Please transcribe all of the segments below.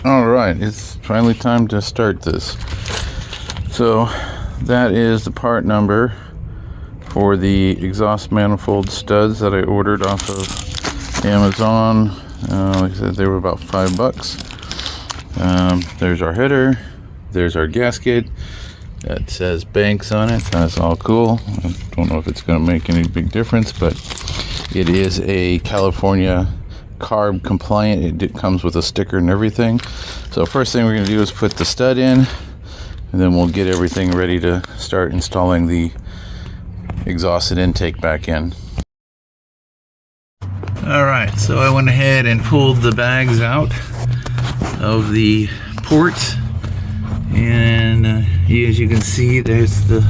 Alright, it's finally time to start this. So that is the part number for the exhaust manifold studs that I ordered off of Amazon. Like I said, they were about $5. There's our header, there's our gasket that says Banks on it. That's all cool. I don't know if it's going to make any big difference, but it is a California CARB compliant. It comes with a sticker and everything. So first thing we're going to do is put the stud in, and then we'll get everything ready to start installing the exhausted intake back in. Alright, so I went ahead and pulled the bags out of the ports, and as you can see, there's the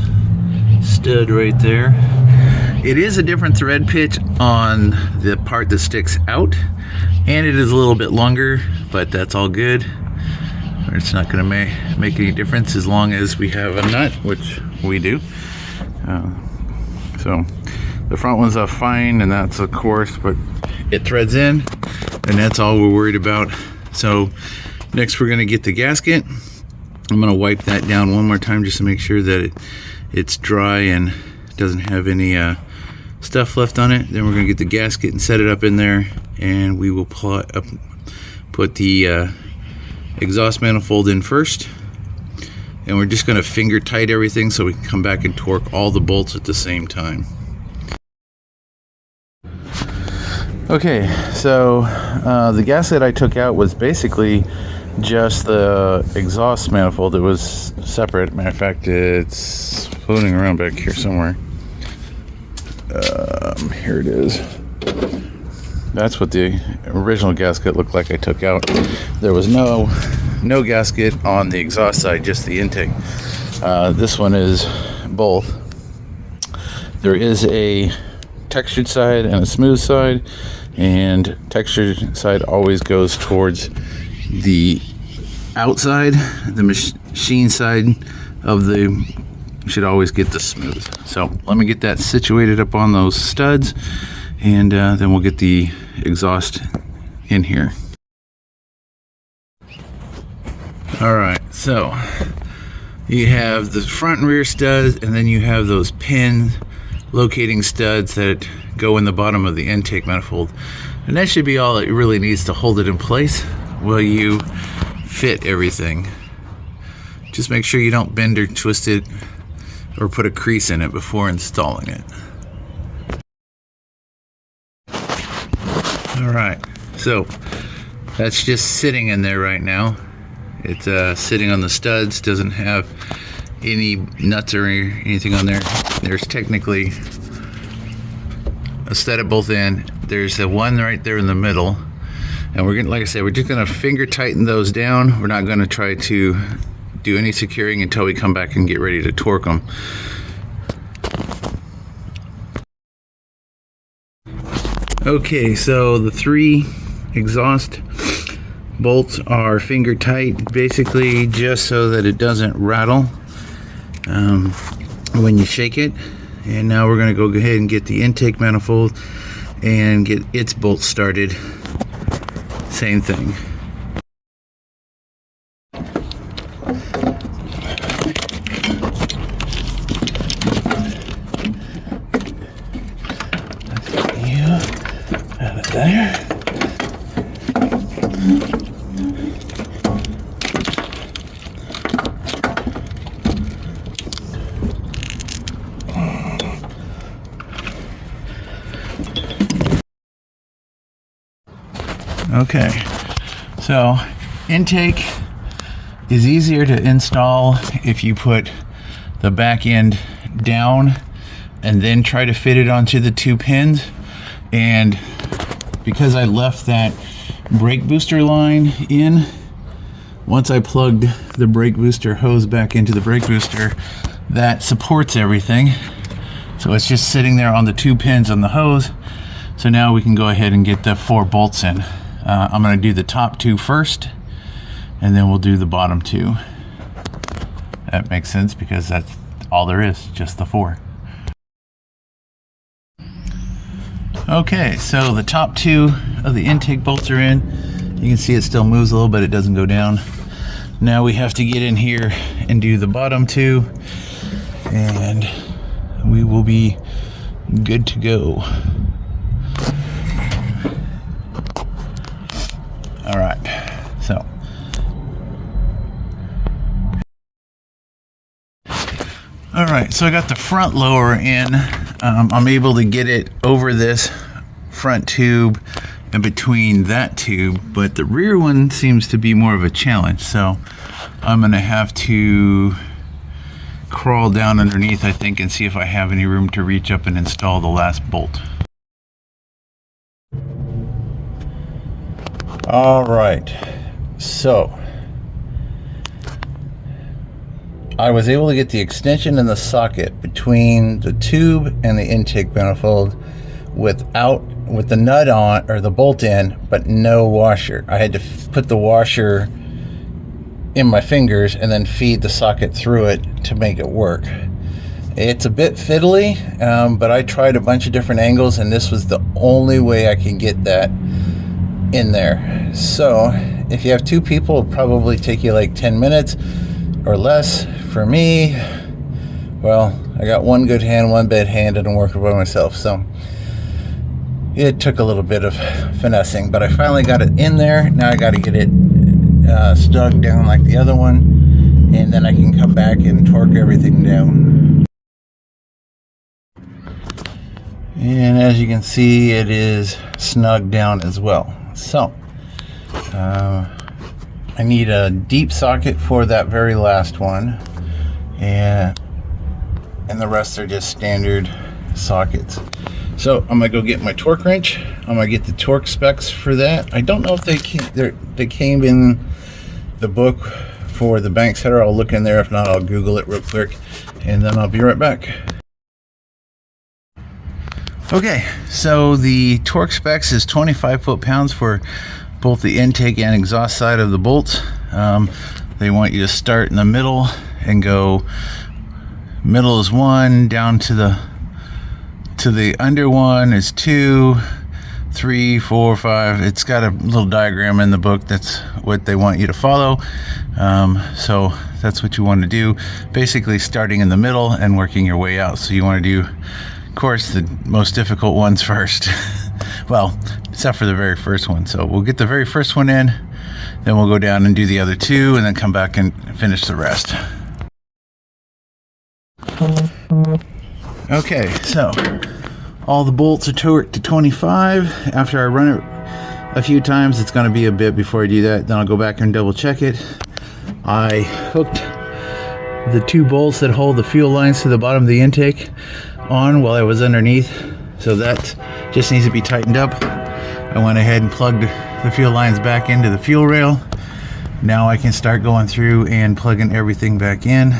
stud right there. It is a different thread pitch on the part that sticks out, and it is a little bit longer, but that's all good. It's not going to make any difference as long as we have a nut, which we do. So the front one's fine, and that's of course, but it threads in, and that's all we're worried about. So next we're going to get the gasket. I'm going to wipe that down one more time just to make sure that it's dry and doesn't have any stuff left on it. Then we're going to get the gasket and set it up in there, and we will put the exhaust manifold in first, and we're just going to finger tight everything so we can come back and torque all the bolts at the same time. Okay, so the gasket I took out was basically just the exhaust manifold. It was separate. Matter of fact, it's floating around back here somewhere. Here it is. That's what the original gasket looked like I took out. There was no gasket on the exhaust side, just the intake. This one is both. There is a textured side and a smooth side, and textured side always goes towards the outside. The machine side of the should always get the smooth. So let me get that situated up on those studs, and then we'll get the exhaust in here. Alright, so you have the front and rear studs, and then you have those pin locating studs that go in the bottom of the intake manifold, and that should be all it really needs to hold it in place while you fit everything. Just make sure you don't bend or twist it or put a crease in it before installing it. Alright, so that's just sitting in there right now. It's sitting on the studs, doesn't have any nuts or anything on there. There's technically a stud at both ends. There's the one right there in the middle, and we're gonna, like I said, we're just gonna finger tighten those down. We're not gonna try to do any securing until we come back and get ready to torque them. Okay, so the 3 exhaust bolts are finger tight, basically just so that it doesn't rattle when you shake it. And now we're going to go ahead and get the intake manifold and get its bolts started. Same thing. Let's get you out of there. Okay, so intake is easier to install if you put the back end down and then try to fit it onto the 2 pins. And because I left that brake booster line in, once I plugged the brake booster hose back into the brake booster, that supports everything. So it's just sitting there on the 2 pins on the hose. So now we can go ahead and get the 4 bolts in. I'm going to do the top 2 first, and then we'll do the bottom 2. That makes sense because that's all there is, just the 4. Okay, so the top 2 of the intake bolts are in, You can see it still moves a little, but it doesn't go down. Now we have to get in here and do the bottom two, and we will be good to go. All right, so. All right, so I got the front lower in. I'm able to get it over this front tube and between that tube, but the rear one seems to be more of a challenge. So I'm gonna have to crawl down underneath, I think, and see if I have any room to reach up and install the last bolt. All right, so I was able to get the extension in the socket between the tube and the intake manifold with the nut on, or the bolt in, but no washer. I had to put the washer in my fingers and then feed the socket through it to make it work. It's a bit fiddly, but I tried a bunch of different angles, and this was the only way I can get that in there. So if you have two people, it'll probably take you like 10 minutes or less. For me, well, I got one good hand, one bad hand, and I'm working by myself, so it took a little bit of finessing, but I finally got it in there. Now I got to get it stuck down like the other one, and then I can come back and torque everything down. And as you can see, it is snug down as well. So I need a deep socket for that very last one, and the rest are just standard sockets. So I'm gonna go get my torque wrench. I'm gonna get the torque specs for that. I don't know if they came in the book for the bank setter. I'll look in there. If not, I'll Google it real quick, and then I'll be right back. Okay, so the torque specs is 25 foot-pounds for both the intake and exhaust side of the bolts. They want you to start in the middle and go, middle is 1, down to the under one is 2, 3, 4, 5. It's got a little diagram in the book. That's what they want you to follow. So that's what you want to do. Basically starting in the middle and working your way out. So you want to do, of course, the most difficult ones first. Well, except for the very first one. So we'll get the very first one in, then we'll go down and do the other two, and then come back and finish the rest. Okay, so all the bolts are torqued to 25. After I run it a few times, it's going to be a bit before I do that. Then I'll go back and double check it. I hooked the two bolts that hold the fuel lines to the bottom of the intake on while I was underneath, so that just needs to be tightened up. I went ahead and plugged the fuel lines back into the fuel rail. Now I can start going through and plugging everything back in.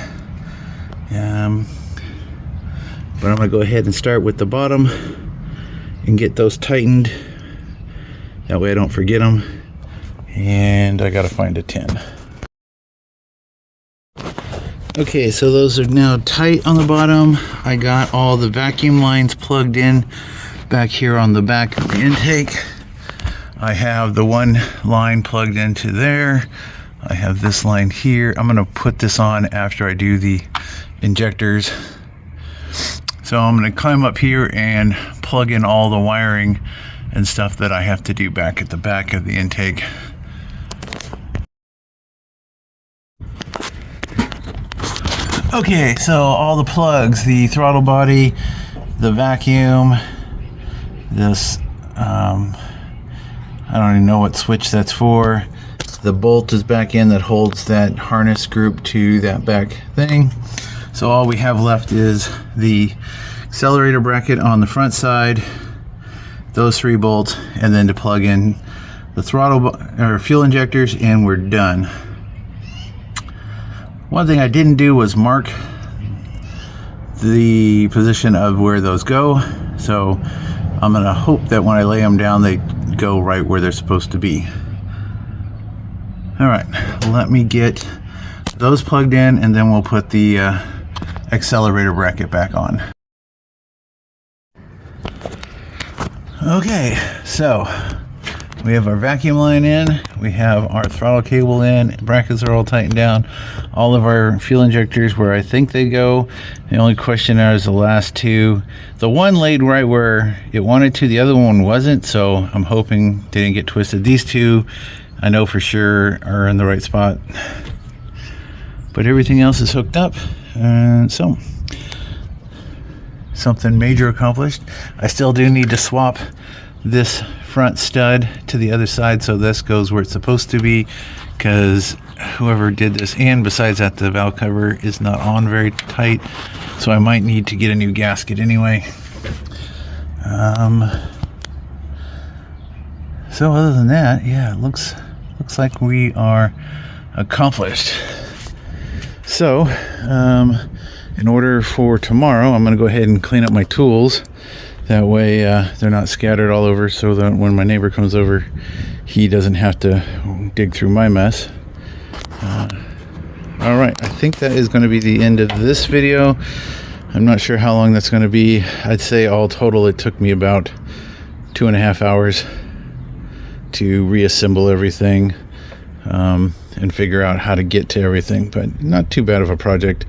But I'm going to go ahead and start with the bottom and get those tightened. That way I don't forget them. And I got to find a 10. Okay, so those are now tight on the bottom. I got all the vacuum lines plugged in back here on the back of the intake. I have the one line plugged into there. I have this line here. I'm going to put this on after I do the injectors. So I'm going to climb up here and plug in all the wiring and stuff that I have to do back at the back of the intake. Okay, so all the plugs, the throttle body, the vacuum, this, I don't even know what switch that's for. The bolt is back in that holds that harness group to that back thing. So all we have left is the accelerator bracket on the front side, those 3 bolts, and then to plug in the throttle or fuel injectors, and we're done. One thing I didn't do was mark the position of where those go, so I'm gonna hope that when I lay them down they go right where they're supposed to be. All right, let me get those plugged in, and then we'll put the accelerator bracket back on. Okay, so We have our vacuum line in, we have our throttle cable in, brackets are all tightened down, all of our fuel injectors where I think they go. The only question now is the last two. The one laid right where it wanted to, the other one wasn't, so I'm hoping they didn't get twisted. These two I know for sure are in the right spot, but everything else is hooked up, and so something major accomplished. I still do need to swap this front stud to the other side so this goes where it's supposed to be, because whoever did this, and besides that, the valve cover is not on very tight, so I might need to get a new gasket anyway. So other than that, yeah, it looks like we are accomplished. So in order for tomorrow, I'm going to go ahead and clean up my tools. That way they're not scattered all over, so that when my neighbor comes over, he doesn't have to dig through my mess. All right, I think that is going to be the end of this video. I'm not sure how long that's going to be. I'd say all total it took me about 2.5 hours to reassemble everything and figure out how to get to everything, but not too bad of a project.